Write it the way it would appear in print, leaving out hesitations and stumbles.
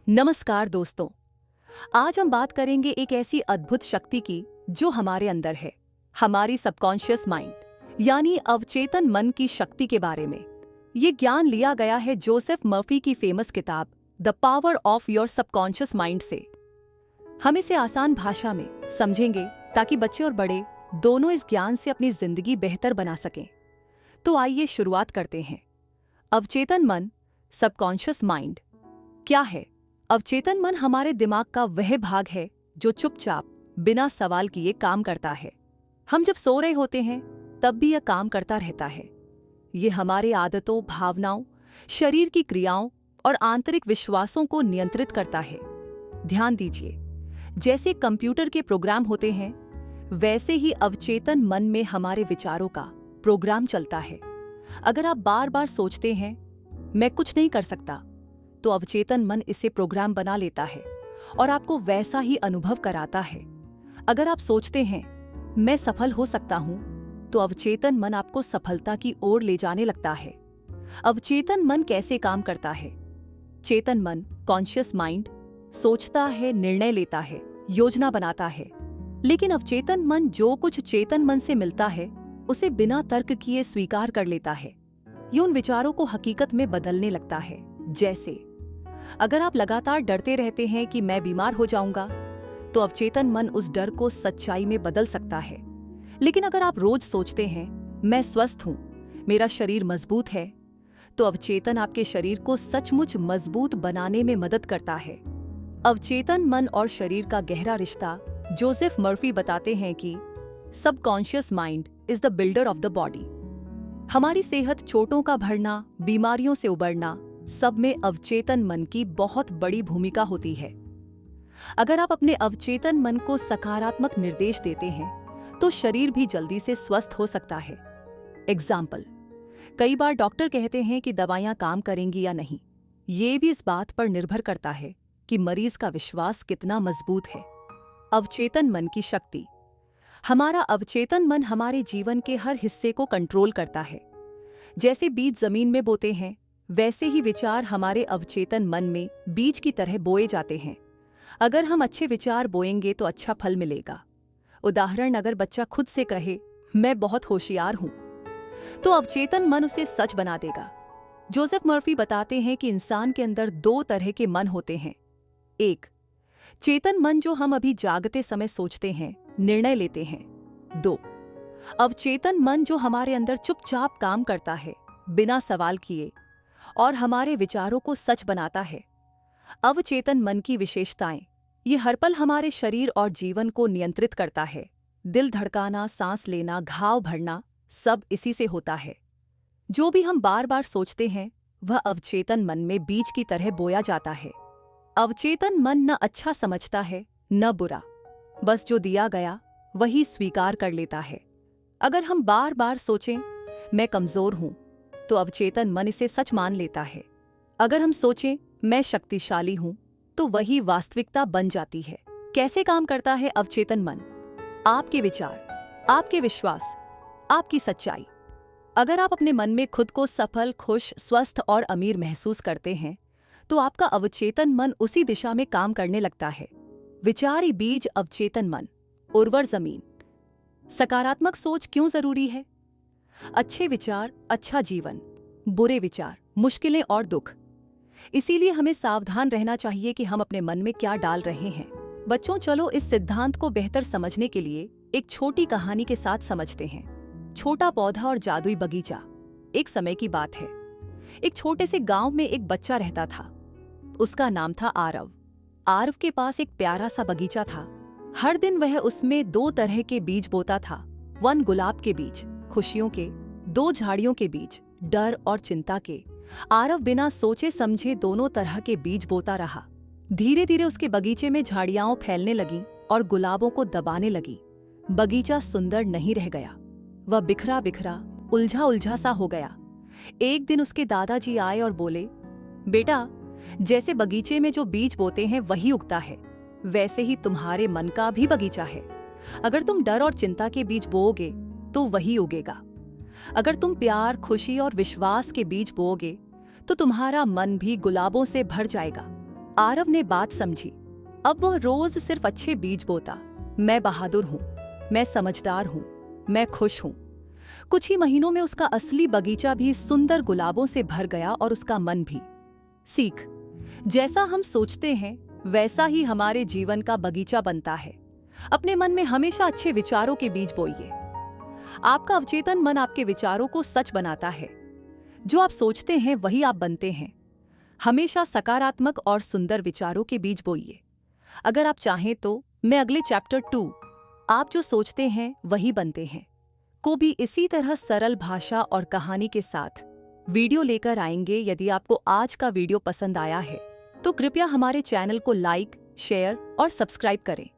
नमस्कार दोस्तों। आज हम बात करेंगे एक ऐसी अद्भुत शक्ति की जो हमारे अंदर है, हमारी सबकॉन्शियस माइंड यानी अवचेतन मन की शक्ति के बारे में। ये ज्ञान लिया गया है जोसेफ मर्फी की फेमस किताब the power of your subconscious mind से। हम इसे आसान भाषा में समझेंगे ताकि बच्चे और बड़े दोनों इस ज्ञान से अपनी जिंदगी बेहतर बना सकें। तो आइए शुरुआत करते हैं। अवचेतन मन, सबकॉन्शियस माइंड क्या है? अवचेतन मन हमारे दिमाग का वह भाग है जो चुपचाप बिना सवाल किए काम करता है। हम जब सो रहे होते हैं तब भी यह काम करता रहता है। ये हमारे आदतों, भावनाओं, शरीर की क्रियाओं और आंतरिक विश्वासों को नियंत्रित करता है। ध्यान दीजिए, जैसे कंप्यूटर के प्रोग्राम होते हैं वैसे ही अवचेतन मन में हमारे विचारों का प्रोग्राम चलता है। अगर आप बार बार सोचते हैं मैं कुछ नहीं कर सकता, तो अवचेतन मन इसे प्रोग्राम बना लेता है और आपको वैसा ही अनुभव कराता है। अगर आप सोचते हैं मैं सफल हो सकता हूं, तो अवचेतन मन आपको सफलता की ओर ले जाने लगता है। अवचेतन मन कैसे काम करता है? चेतन मन, कॉन्शियस माइंड, सोचता है, निर्णय लेता है, योजना बनाता है। लेकिन अवचेतन मन जो कुछ चेतन मन से मिलता है उसे बिना तर्क किए स्वीकार कर लेता है। ये उन विचारों को हकीकत में बदलने लगता है। जैसे अगर आप लगातार डरते रहते हैं कि मैं बीमार हो जाऊंगा, तो अवचेतन मन उस डर को सच्चाई में बदल सकता है। लेकिन अगर आप रोज सोचते हैं मैं स्वस्थ हूं, मेरा शरीर मजबूत है, तो अवचेतन आपके शरीर को सचमुच मजबूत बनाने में मदद करता है। अवचेतन मन और शरीर का गहरा रिश्ता जोसेफ मर्फी बताते हैं कि subconscious mind is the builder of the body. हमारी सेहत, चोटों का भरना, बीमारियों से उबरना, सब में अवचेतन मन की बहुत बड़ी भूमिका होती है। अगर आप अपने अवचेतन मन को सकारात्मक निर्देश देते हैं तो शरीर भी जल्दी से स्वस्थ हो सकता है। एग्जाम्पल, कई बार डॉक्टर कहते हैं कि दवाइयां काम करेंगी या नहीं। ये भी इस बात पर निर्भर करता है कि मरीज का विश्वास कितना मजबूत है। अवचेतन मन की शक्ति। हमारा अवचेतन मन हमारे जीवन के हर हिस्से को कंट्रोल करता है। जैसे बीज जमीन में बोते हैं, वैसे ही विचार हमारे अवचेतन मन में बीज की तरह बोए जाते हैं। अगर हम अच्छे विचार बोएंगे तो अच्छा फल मिलेगा। उदाहरण, अगर बच्चा खुद से कहे मैं बहुत होशियार हूं, तो अवचेतन मन उसे सच बना देगा। जोसेफ मर्फी बताते हैं कि इंसान के अंदर दो तरह के मन होते हैं। एक, चेतन मन जो हम अभी जागते समय सोचते हैं, निर्णय लेते हैं। दो, अवचेतन मन जो हमारे अंदर चुपचाप काम करता है बिना सवाल किए और हमारे विचारों को सच बनाता है। अवचेतन मन की विशेषताएं। ये हर पल हमारे शरीर और जीवन को नियंत्रित करता है। दिल धड़काना, सांस लेना, घाव भरना, सब इसी से होता है। जो भी हम बार बार सोचते हैं वह अवचेतन मन में बीज की तरह बोया जाता है। अवचेतन मन न अच्छा समझता है न बुरा, बस जो दिया गया वही स्वीकार कर लेता है। अगर हम बार बार सोचें मैं कमजोर हूं, तो अवचेतन मन इसे सच मान लेता है। अगर हम सोचें मैं शक्तिशाली हूं, तो वही वास्तविकता बन जाती है। कैसे काम करता है अवचेतन मन? आपके विचार, आपके विश्वास, आपकी सच्चाई। अगर आप अपने मन में खुद को सफल, खुश, स्वस्थ और अमीर महसूस करते हैं, तो आपका अवचेतन मन उसी दिशा में काम करने लगता है। विचारी बीज, अवचेतन मन, उर्वर जमीन। सकारात्मक सोच क्यों जरूरी है? अच्छे विचार, अच्छा जीवन, बुरे विचार, मुश्किलें और दुख। इसीलिए हमें सावधान रहना चाहिए कि हम अपने मन में क्या डाल रहे हैं। बच्चों, चलो इस सिद्धांत को बेहतर समझने के लिए एक छोटी कहानी के साथ समझते हैं। छोटा पौधा और जादुई बगीचा। एक समय की बात है। एक छोटे से गांव में एक बच्चा रहता था। उसका नाम था आरव। आरव के पास एक प्यारा सा बगीचा था। हर दिन वह उसमें दो तरह के बीज बोता था। 1 गुलाब के बीज, खुशियों के, 2 झाड़ियों के बीज, डर और चिंता के। आरव बिना सोचे समझे दोनों तरह के बीज बोता रहा। धीरे धीरे उसके बगीचे में झाड़ियां फैलने लगीं और गुलाबों को दबाने लगी। बगीचा सुंदर नहीं रह गया, वह बिखरा बिखरा, उलझा उलझा सा हो गया। एक दिन उसके दादाजी आए और बोले, बेटा, जैसे बगीचे में जो बीज बोते हैं वही उगता है, वैसे ही तुम्हारे मन का भी बगीचा है। अगर तुम डर और चिंता के बीज बोओगे तो वही उगेगा। अगर तुम प्यार, खुशी और विश्वास के बीज बोओगे तो तुम्हारा मन भी गुलाबों से भर जाएगा। आरव ने बात समझी। अब वह रोज सिर्फ अच्छे बीज बोता। मैं बहादुर हूँ, मैं समझदार हूँ, मैं खुश हूँ। कुछ ही महीनों में उसका असली बगीचा भी सुंदर गुलाबों से भर गया और उसका मन भी। सीख, जैसा हम सोचते हैं वैसा ही हमारे जीवन का बगीचा बनता है। अपने मन में हमेशा अच्छे विचारों के बीज बोइए। आपका अवचेतन मन आपके विचारों को सच बनाता है। जो आप सोचते हैं वही आप बनते हैं। हमेशा सकारात्मक और सुंदर विचारों के बीज बोइए। अगर आप चाहें तो मैं अगले चैप्टर 2, आप जो सोचते हैं वही बनते हैं, को भी इसी तरह सरल भाषा और कहानी के साथ वीडियो लेकर आएंगे। यदि आपको आज का वीडियो पसंद आया है तो कृपया हमारे चैनल को लाइक, शेयर और सब्सक्राइब करें।